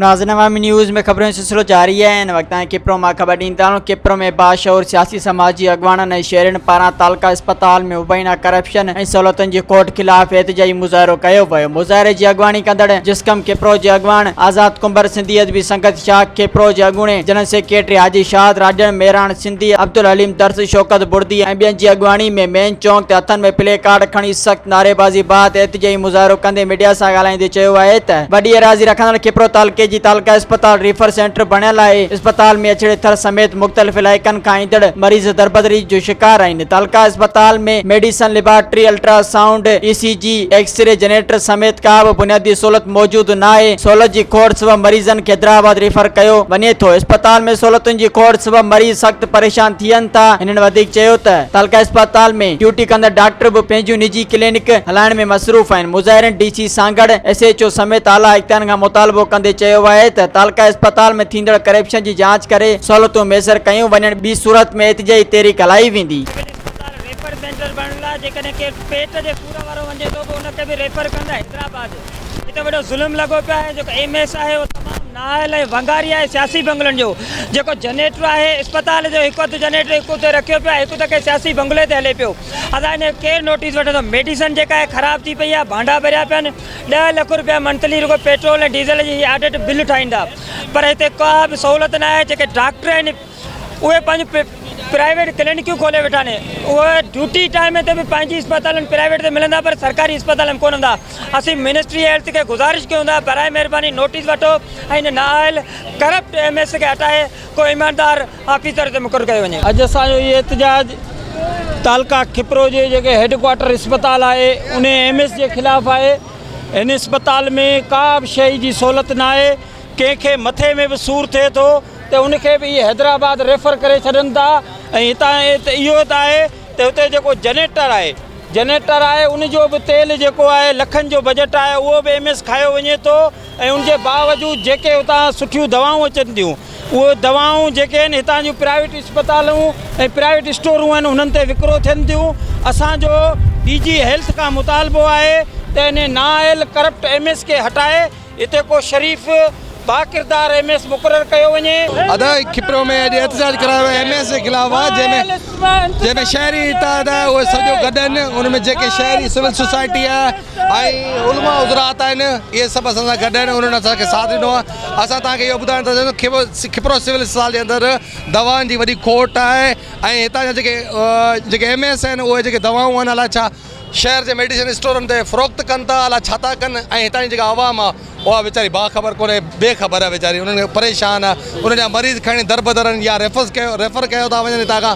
नाज़रीन अवामी न्यूज़ में खबरों सिलसिलो जारी है। इन वक्त किप्रो मां खबर ॾींदा आहियूं। किप्रो में बाशऊर सियासी समाजी अॻवाननि ऐं शहरनि पारां तालका अस्पताल में मुबैना करप्शन ऐं सहूलियतुनि जी खोट खिलाफ़ एहतजाजी मुज़ाहिरो कयो वियो। मुज़ाहिरे जी अॻवानी कंदड़ जिस्कम किप्रो जे अॻवान आज़ाद कुंबर सिंधी अदबी संगत शाह किप्रो जे अॻूणे जनरल सेक्रेटरी हाजी शाहद राजन मेहरान सिंधी अब्दुल हलीम दर्स शौकत बुर्दी ऐं ॿियनि जी अॻवानी में मेन चौक ते हथनि में प्ले कार्ड खणी सख़्त नारेबाज़ी बाद एहतजाजी मुज़ाहिरो कंदे मीडिया सां ॻाल्हाईंदे चयो आहे त वॾी एराज़ी रखंदड़ किप्रो तालुके जी तालका अस्पताल रेफर सेंटर बणियल आहे। अस्पताल में अछड़े थर समेत मुख़्तलिफ़ इलाइक़नि खां ईंदड़ मरीज़ दरबदरी जो शिकार आहिनि। तालका अस्पताल में medicine laboratory ultrasound ECG X-ray generator समेत का बि बुनियादी सहूलियत मौजूदु न आहे। सहूलियत जी खोट सबबि मरीज़नि खे हैदराबाद रेफर कयो वञे थो। अस्पताल में सहूलियतुनि जी खोट सबबि मरीज़ सख़्त परेशान थियनि था। हिननि वधीक चयो त तालका अस्पताल में ड्यूटी कंदड़ डॉक्टर बि पंहिंजूं निजी क्लिनिक हलाइण में मसरूफ़ आहिनि। मुज़ाहिरनि DC सांगड़ SHO समेत आला इख्तियारनि खां मुतालबो कंदे चयो आहे त तालका अस्पताल में थींदड़ करप्शन जी जांच करे सहूलियतूं मैसर कयूं वञनि। ॿी सूरत में एहतजाजी तहरीक हलाई वेंदी। रेफर सेंटर बनला जेकॾहिं के पेट जे पूरा वारो वञे थो पोइ उनखे बि रेफर कंदा हैदराबाद। हिते वॾो ज़ुल्म लॻो पियो आहे। जेको MS आहे उहो तमामु नाअहल ऐं वंगारी आहे सियासी बंगलनि जो। जेको जनरेटर आहे अस्पताल जो हिकु हथु जनरेटर हिकु ते रखियो पियो आहे, हिकु त के सियासी बंगले ते हले पियो। असां हिन केरु नोटिस वठंदो। मेडिसन जेका आहे ख़राबु थी पई आहे, भांडा भरिया पिया आहिनि। 10 लख रुपया मंथली रुगो पेट्रोल ऐं डीज़ल जी ऑडिट बिल ठाहींदा, पर हिते का बि सहूलियत न आहे। जेके डॉक्टर आहिनि उहे पंहिंजो प्राइवेट क्लिनिकूं खोले वेठा आहिनि। उहे ड्यूटी टाइम ते बि पंहिंजी अस्पतालनि प्राइवेट ते मिलंदा, पर सरकारी अस्पताल में कोन हूंदा। असीं मिनिस्ट्री हेल्थ खे गुज़ारिश कयूं था बराए महिरबानी नोटिस वठो ऐं हिन नाअहल करप्ट MS खे हटाए को ईमानदार ऑफिसर ते मुक़ररु कयो वञे। अॼु असांजो इहो एहतजाज तालका किप्रो जे जेके हेडक्वार्टर अस्पताल आहे उन MS जे ख़िलाफ़ु आहे। हिन अस्पताल में का बि शइ जी सहूलियत न आहे। कंहिंखे मथे में बि सूरु थिए थो त उनखे बि इहे हैदराबाद रेफर करे छॾनि था। ऐं हितां इहो त आहे त हुते जेको जनरेटर आहे उनजो बि तेल जेको आहे लखनि जो बजट आहे, उहो बि MS खायो वञे थो। ऐं उनजे बावजूदि जेके हुतां सुठियूं दवाऊं अचनि थियूं, उहे दवाऊं जेके आहिनि हितां जूं प्राइवेट अस्पतालूं ऐं प्राइवेट स्टोरूं आहिनि उन्हनि ते विकिरो थियनि थियूं। असांजो DG हेल्थ खां मुतालबो आहे त इन नाअहल करप्ट MS खे हटाए हिते को शरीफ़ बाकिरदार MS मुक़ररु कयो वञे। अदा किप्रो में अॼु एहतजाज करायो MS जे ख़िलाफ़ आहे, जंहिंमें शहरी इत्तेहाद आहे उहे सॼो गॾु आहिनि। उनमें जेके शहरी सिविल सोसाइटी आहे ऐं उलमा उज़रात आहिनि, इहे सभु असां सां गॾु आहिनि। उन्हनि असांखे साथ ॾिनो आहे। असां तव्हांखे इहो ॿुधाइण था चाहियूं किप्रो सिविल अस्पताल जे अंदरि दवाउनि जी वॾी खोट आहे। ऐं हितां जा जेके MS आहिनि उहे जेके दवाऊं आहिनि अलाए छा शहर जे मेडिसिन स्टोरनि ते फ़रोख़्त कनि था, अलाए छा था कनि। ऐं हितां जी जेका आवाम आहे उहा वीचारी बाख़बर कोन्हे, बेख़बर आहे वीचारी, उन्हनि खे परेशान आहे। उन्हनि जा मरीज़ खणी दरबदर आहिनि या रेफर कयो था वञनि हितां खां।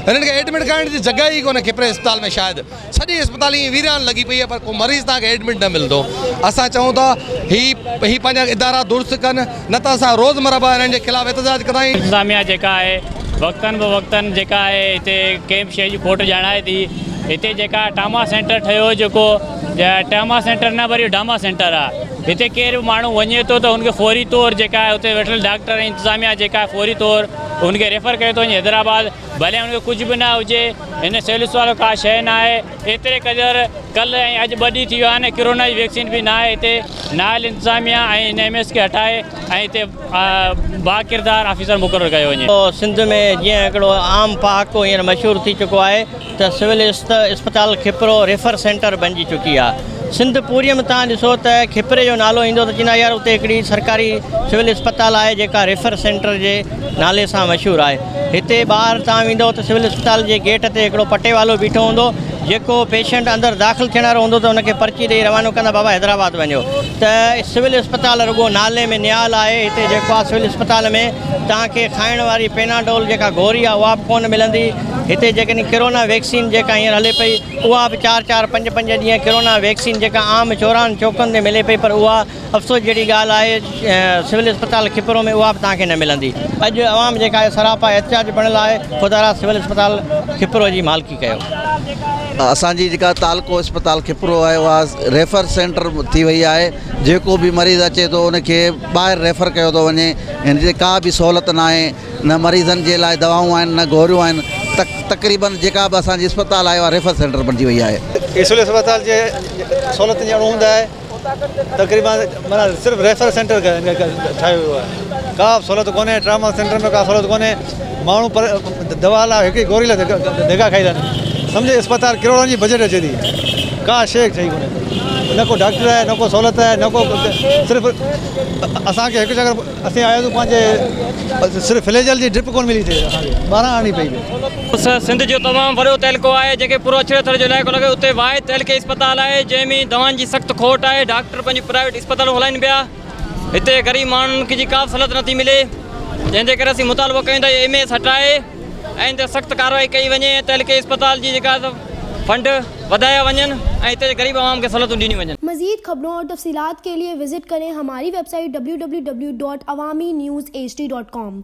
हिननि खे एडमिट करण जी जॻह ई कोन्हे किप्रे अस्पताल में। शायदि सॼी अस्पताल ईअं वीरान लॻी पई आहे, पर को मरीज़ तव्हांखे एडमिट न मिलंदो। असां चऊं था ही पंहिंजा इदारा दुरुस्त कनि, न त असां रोज़मर्रा हिननि जे ख़िलाफ़ु एहतजाज कंदा आहियूं। इंतिज़ामिया जेका आहे वक़्तनि ब जेका आहे हिते कंहिं शइ जी खोट ॼाणाए थी। हिते जेका ट्रामा सेंटर ठहियो, जेको ट्रामा सेंटर न वरी डामा सेंटर आहे। हिते केरु बि माण्हू वञे थो त हुनखे फौरी तौरु जेका आहे हुते वेठल डॉक्टर ऐं इंतिज़ामिया जेका आहे फौरी तौरु हुनखे रेफर कयो थो वञे हैदराबाद। भले हुनखे कुझु बि न हुजे, हिन सिविल वारो का शइ न आहे। एतिरे क़दुरु कल्ह ऐं अॼु 2 ॾींहं थी विया आहिनि, कोरोना जी वैक्सीन बि न आहे हिते। नाअहल इंतिज़ामिया ऐं हिन MS खे हटाए ऐं हिते बाकिरदार ऑफिसर मुक़ररु कयो वञे। सिंध में जीअं हिकिड़ो आम पहाको हींअर मशहूरु थी चुको आहे त सिविल अस्पताल किप्रो रेफर सेंटर बणिजी चुकी आहे। सिंध पूरीअ में तव्हां ॾिसो त खिपरे जो नालो ईंदो त चवंदा यार उते हिकिड़ी सरकारी सिविल अस्पताल आहे जेका रेफर सेंटर जे नाले सां मशहूरु आहे। हिते ॿाहिरि तव्हां वेंदो त सिविल अस्पताल जे गेट ते हिकिड़ो पटे वालो बीठो हूंदो, जेको पेशेंट अंदरि दाख़िल थियण वारो हूंदो त हुनखे पर्ची ॾेई रवानो कंदा बाबा हैदराबाद वञो। त सिविल अस्पताल रुॻो नाले में नियाल आहे। हिते जेको आहे सिविल अस्पताल में तव्हांखे खाइण वारी पेनाडोल जेका गोरी आहे उहा बि कोन मिलंदी। हिते जेकॾहिं कोरोना वैक्सीन जेका हींअर हले पई उहा बि 4-4, 5-5 ॾींहं कोरोना वैक्सीन जेका आम चौराहनि चौकनि ते मिले पई, पर उहा अफ़सोस जहिड़ी ॻाल्हि आहे सिविल अस्पताल किप्रो में उहा बि तव्हांखे न मिलंदी। अॼु आवाम जेका आहे सरापा एहतजाज बणियल आहे, ख़ुदा सिविल अस्पताल किप्रो जी मालिकी कयो। असांजी जेका तालको अस्पताल किप्रो आहे उहा रेफर सेंटर थी वई आहे। जेको बि मरीज़ अचे थो उनखे ॿाहिरि रेफर कयो थो वञे। हिन जी का बि सहूलियत न आहे, न मरीज़नि जे लाइ दवाऊं आहिनि, न गोरियूं आहिनि। तक़रीबन जेका बि असांजी अस्पताल आहे उहा रेफर सेंटर बणिजी वई आहे। सिविल अस्पताल जे सहूलियत जी अणु हूंदा आहे तकरीबन माना सिर्फ़ु रेफर सेंटर ठाहियो वियो आहे। का बि सहूलियत कोन्हे, ट्रामा सेंटर में का सहूलियत कोन्हे। माण्हू पर दवा लाइ हिकु गोरी लाइ धिका खाई था सम्झे। अस्पताल करोड़नि जी बजट अचे थी, का शइ ठही कोन्हे। न को डॉक्टर है, न को सहूलियत है, न को सिर्फ़ु असांखे हिकु जगह असीं आयासीं पंहिंजे सिर्फ़ु फिलेजल जी ड्रिप कोन मिली थी, असांखे 12 आणी पई। सिंध जो तमामु वॾो तहलको आहे जेके पूरो अछड़े थर जो इलाइक़ो लॻे उते वाहिद तहलके इस्पताल आहे जंहिंमें दवाउनि जी सख़्तु खोट आहे। डॉक्टर पंहिंजी प्राइवेट इस्पतालूं हलाइनि पिया, हिते ग़रीब माण्हुनि जी का सहूलियत नथी मिले, जंहिंजे करे असीं मुतालबो कयूं था MS हटाए ऐं हिते सख़्तु कार्रवाई कई वञे। तहलके इस्पताल जी जेका फंड वधाया वञनि ऐं हिते ग़रीब आवाम खे सहूलियतूं ॾिनियूं वञनि। मज़ीद खबरों और तफसीलात के लिए विजिट करें हमारी वेबसाइट www.awamiNewsHD.com।